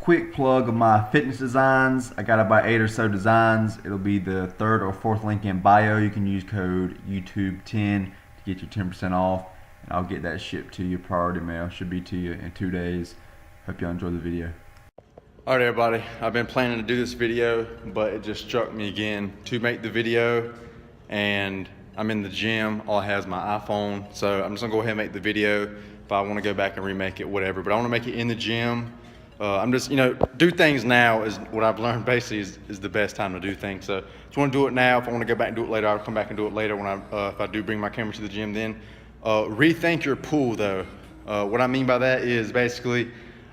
quick plug of my fitness designs. I got about 8 or so designs. It'll be the third or fourth link in bio. You can use code YouTube10 to get your 10% off, and I'll get that shipped to you priority mail. Should be to you in 2 days. Hope y'all enjoy the video. All right, everybody, I've been planning to do this video, but it just struck me again to make the video, and I'm in the gym. All I have is my iPhone, so I'm just gonna go ahead and make the video. If I wanna go back and remake it, whatever, but I wanna make it in the gym. I'm just, do things now is what I've learned basically is the best time to do things. So just wanna do it now. If I wanna go back and do it later, I'll come back and do it later when if I do bring my camera to the gym then. Rethink your pool though. What I mean by that is basically,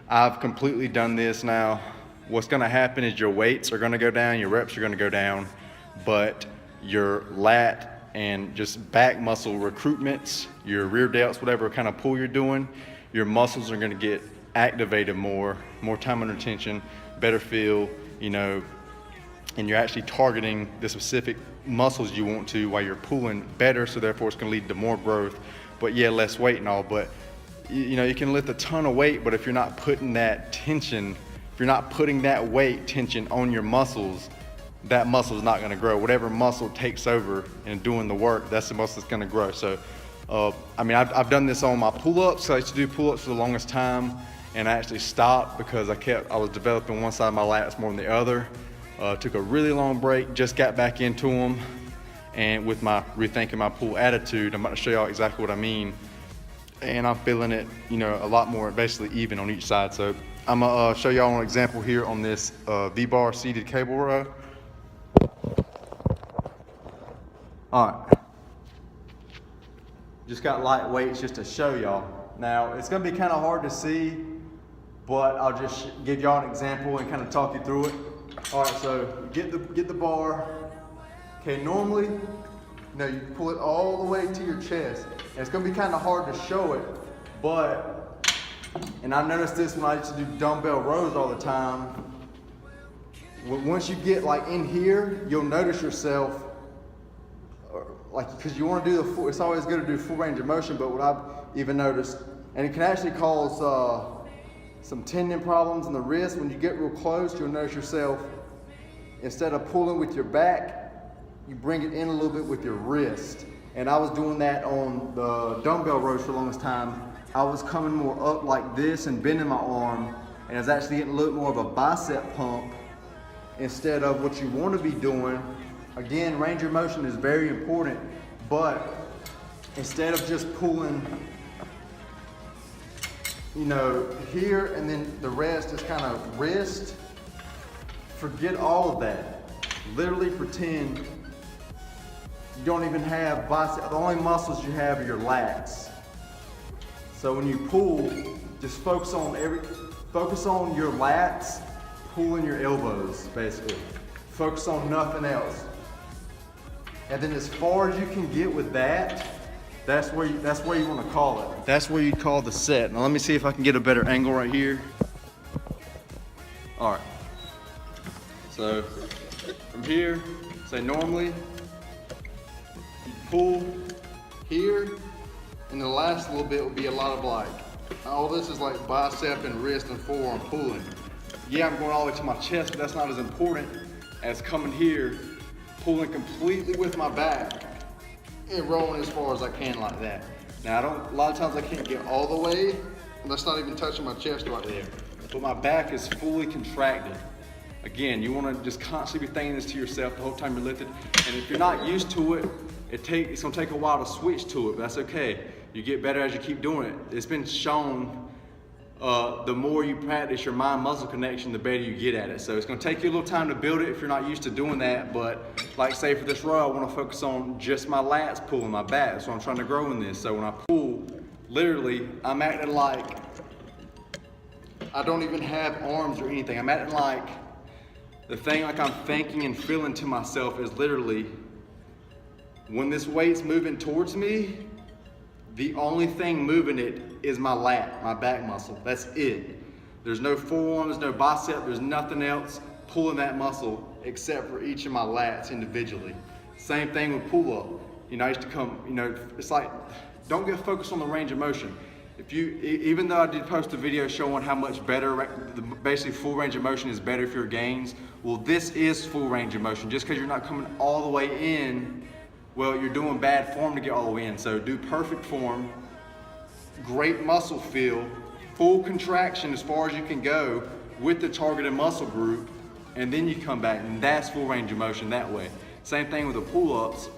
I've completely done this now. What's gonna happen is your weights are gonna go down, your reps are gonna go down, but your lat and just back muscle recruitments, your rear delts, whatever kind of pull you're doing, your muscles are gonna get activated more time under tension, better feel, and you're actually targeting the specific muscles you want to while you're pulling better, so therefore it's gonna lead to more growth, but yeah, less weight and all, but you can lift a ton of weight, but if you're not putting that tension, if you're not putting that weight tension on your muscles, that muscle is not gonna grow. Whatever muscle takes over and doing the work, that's the muscle that's gonna grow. So, I've done this on my pull-ups. I used to do pull-ups for the longest time, and I actually stopped because I was developing one side of my lats more than the other. Took a really long break, just got back into them, and with my rethinking my pool attitude, I'm about to show y'all exactly what I mean. And I'm feeling it, a lot more basically even on each side. So I'm gonna show y'all an example here on this V-bar seated cable row. All right, just got light weights just to show y'all. Now it's gonna be kind of hard to see, but I'll just give y'all an example and kind of talk you through it. All right, so get the bar. Okay, normally, you pull it all the way to your chest. And it's gonna be kind of hard to show it, and I noticed this when I used to do dumbbell rows all the time. Once you get like in here, you'll notice yourself, because you want to do the full, it's always good to do full range of motion, but what I've even noticed, and it can actually cause some tendon problems in the wrist. When you get real close, you'll notice yourself, instead of pulling with your back, you bring it in a little bit with your wrist. And I was doing that on the dumbbell rows for the longest time. I was coming more up like this and bending my arm, and I was actually getting a little more of a bicep pump instead of what you want to be doing. Again, range of motion is very important, but instead of just pulling, here and then the rest is kind of wrist, forget all of that. Literally pretend you don't even have bicep. The only muscles you have are your lats. So when you pull, just focus on your lats, pulling your elbows, basically. Focus on nothing else. And then as far as you can get with that, that's where you want to call it. That's where you call the set. Now let me see if I can get a better angle right here. All right. So from here, say normally, pull here, and the last little bit will be a lot of all this is like bicep and wrist and forearm pulling. Yeah, I'm going all the way to my chest, but that's not as important as coming here, pulling completely with my back and rolling as far as I can like that. Now a lot of times I can't get all the way, and that's not even touching my chest right there, but my back is fully contracted. Again, you want to just constantly be thinking this to yourself the whole time you're lifted, and if you're not used to it, it's gonna take a while to switch to it, but that's okay. You get better as you keep doing it. It's been shown the more you practice your mind-muscle connection, the better you get at it. So it's gonna take you a little time to build it if you're not used to doing that, but like say for this row, I wanna focus on just my lats pulling my back, so I'm trying to grow in this. So when I pull, literally, I'm acting like I don't even have arms or anything. I'm acting like the thing like I'm thinking and feeling to myself is literally, when this weight's moving towards me, the only thing moving it is my lat, my back muscle. That's it. There's no forearm, there's no bicep, there's nothing else pulling that muscle except for each of my lats individually. Same thing with pull-up. I used to come, it's like, don't get focused on the range of motion. Even though I did post a video showing how much better, basically full range of motion is better for your gains, well, this is full range of motion. Just because you're not coming all the way in, well, you're doing bad form to get all the way in. So do perfect form, great muscle feel, full contraction as far as you can go with the targeted muscle group, and then you come back, and that's full range of motion that way. Same thing with the pull-ups.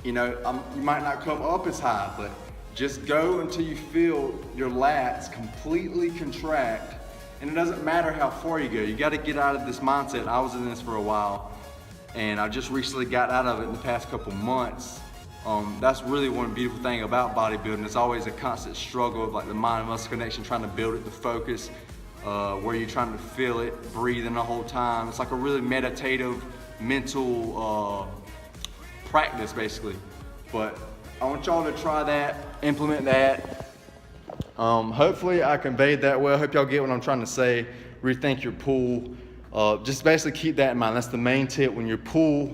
You know, you might not come up as high, but just go until you feel your lats completely contract, and it doesn't matter how far you go. You got to get out of this mindset. I was in this for a while, and I just recently got out of it in the past couple months. That's really one beautiful thing about bodybuilding. It's always a constant struggle of like the mind-muscle connection, trying to build it, the focus, where you're trying to feel it, breathing the whole time. It's like a really meditative, mental practice, basically. But I want y'all to try that, implement that. Hopefully I conveyed that well. Hope y'all get what I'm trying to say. Rethink your pull. Just basically keep that in mind. That's the main tip when you pull.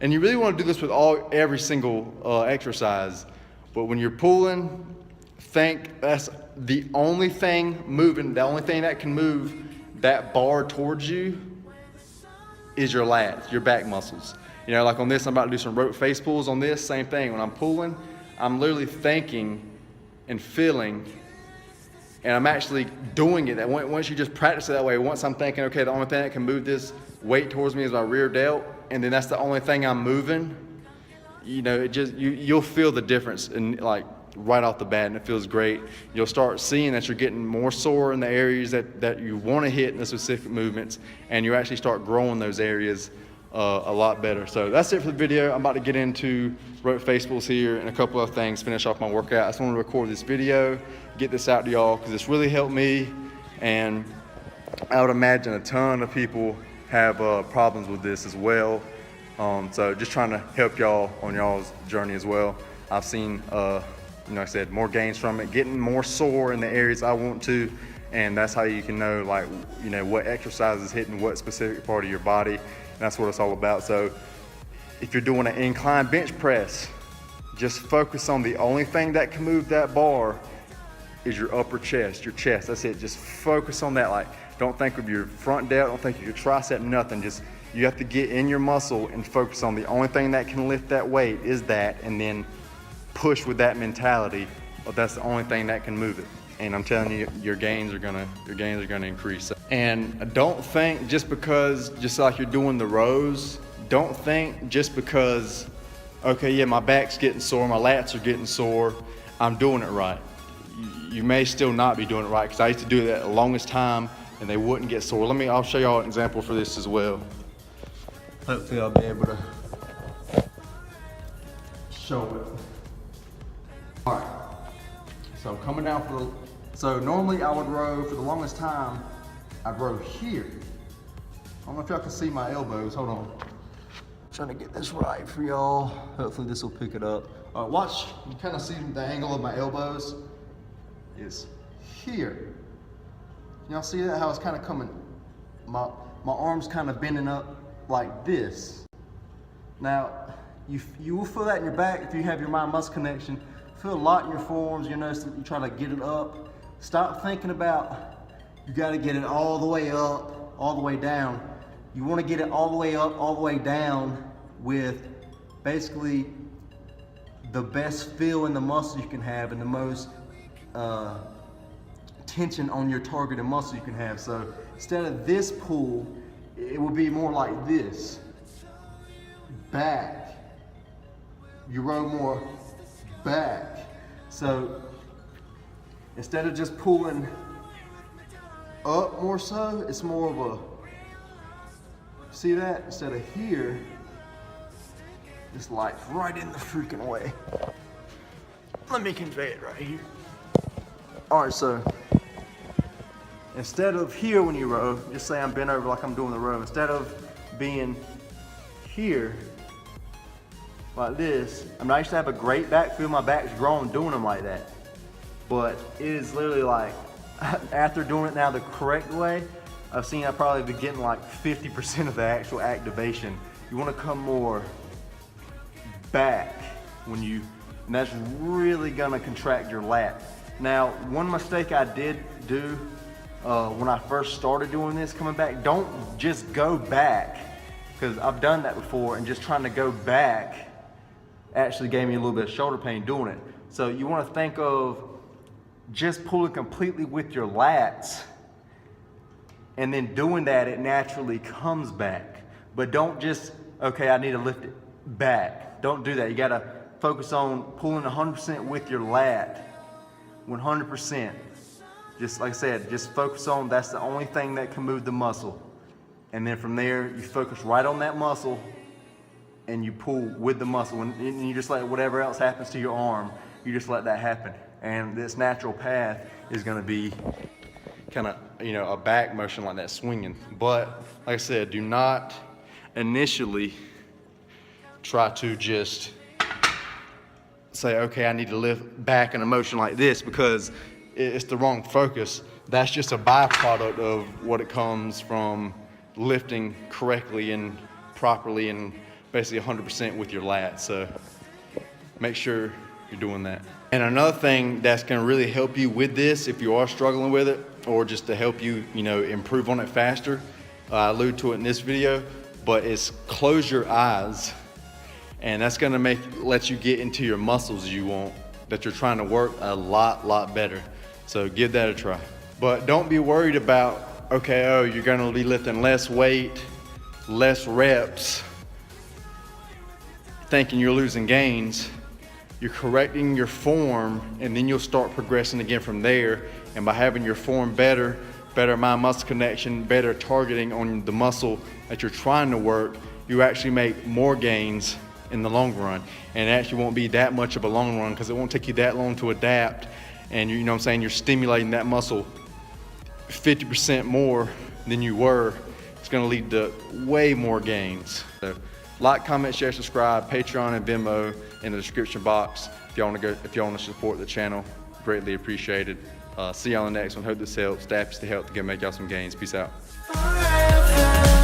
And you really want to do this with every single exercise. But when you're pulling, think that's the only thing moving, the only thing that can move that bar towards you is your lats, your back muscles. You know, like on this, I'm about to do some rope face pulls on this, same thing. When I'm pulling, I'm literally thinking and feeling, and I'm actually doing it. That once you just practice it that way, once I'm thinking, okay, the only thing that can move this weight towards me is my rear delt, and then that's the only thing I'm moving, you know, it just, you'll feel the difference in like right off the bat, and it feels great. You'll start seeing that you're getting more sore in the areas that you want to hit in the specific movements, and you actually start growing those areas a lot better. So that's it for the video. I'm about to get into rope face pulls here and a couple of things, finish off my workout. I just wanted to record this video, get this out to y'all, because it's really helped me, and I would imagine a ton of people have problems with this as well. So just trying to help y'all on y'all's journey as well. I've seen, you know, like I said, more gains from it, getting more sore in the areas I want to, and that's how you can know, like, you know, what exercise is hitting what specific part of your body. And that's what it's all about. So if you're doing an incline bench press, just focus on the only thing that can move that bar is your upper chest, your chest. That's it. Just focus on that. Like, don't think of your front delt, don't think of your tricep, nothing. Just, you have to get in your muscle and focus on the only thing that can lift that weight is that, and then push with that mentality. But that's the only thing that can move it. And I'm telling you, your gains are gonna increase. And don't think just like you're doing the rows, don't think just because, okay, yeah, my back's getting sore, my lats are getting sore, I'm doing it right. You may still not be doing it right, because I used to do that the longest time and they wouldn't get sore. I'll show y'all an example for this as well. Hopefully I'll be able to show it. All right, so coming down so normally I would row, for the longest time, I'd row here. I don't know if y'all can see my elbows, hold on. Trying to get this right for y'all. Hopefully this will pick it up. All right, watch, you kind of see the angle of my elbows is here. Y'all see that, how it's kind of coming, my arm's kind of bending up like this. Now, you will feel that in your back if you have your mind-muscle connection. Feel a lot in your forearms, you notice that you try to get it up. Stop thinking about, you gotta get it all the way up, all the way down. You wanna get it all the way up, all the way down with basically the best feel in the muscle you can have and the most tension on your targeted muscle you can have. So instead of this pull, it would be more like this. Back. You row more back. So instead of just pulling up more so, it's more of a, see that? Instead of here, it's like right in the freaking way. Let me convey it right here. All right, so instead of here when you row, just say I'm bent over like I'm doing the row. Instead of being here like this, I mean, I used to have a great back feel. My back's growing doing them like that. But it is literally like, after doing it now the correct way, I've seen I probably be getting like 50% of the actual activation. You want to come more back when you, and that's really gonna contract your lat. Now, one mistake I did do when I first started doing this, coming back, don't just go back, because I've done that before, and just trying to go back actually gave me a little bit of shoulder pain doing it. So you want to think of just pulling completely with your lats, and then doing that, it naturally comes back. But don't just, okay, I need to lift it back. Don't do that. You got to focus on pulling 100% with your lat, 100%. Just like I said, just focus on, that's the only thing that can move the muscle. And then from there, you focus right on that muscle, and you pull with the muscle, and you just let whatever else happens to your arm, you just let that happen. And this natural path is gonna be kind of, a back motion like that, swinging. But like I said, do not initially try to just say, okay, I need to lift back in a motion like this, because it's the wrong focus. That's just a byproduct of what it comes from lifting correctly and properly and basically 100% with your lats. So make sure you're doing that. And another thing that's going to really help you with this, if you are struggling with it, or just to help you, improve on it faster, I allude to it in this video, but it's close your eyes, and that's going to let you get into your muscles you want, that you're trying to work a lot better. So give that a try. But don't be worried about, okay, you're going to be lifting less weight, less reps, thinking you're losing gains. You're correcting your form, and then you'll start progressing again from there. And by having your form better mind-muscle connection, better targeting on the muscle that you're trying to work, you actually make more gains in the long run. And it actually won't be that much of a long run, because it won't take you that long to adapt. And you're stimulating that muscle 50% more than you were. It's gonna lead to way more gains. So like, comment, share, subscribe, Patreon and Venmo in the description box if y'all want to support the channel. Greatly appreciated. See y'all on the next one. Hope this helps. Stay happy, stay healthy, go make y'all some gains. Peace out. Forever.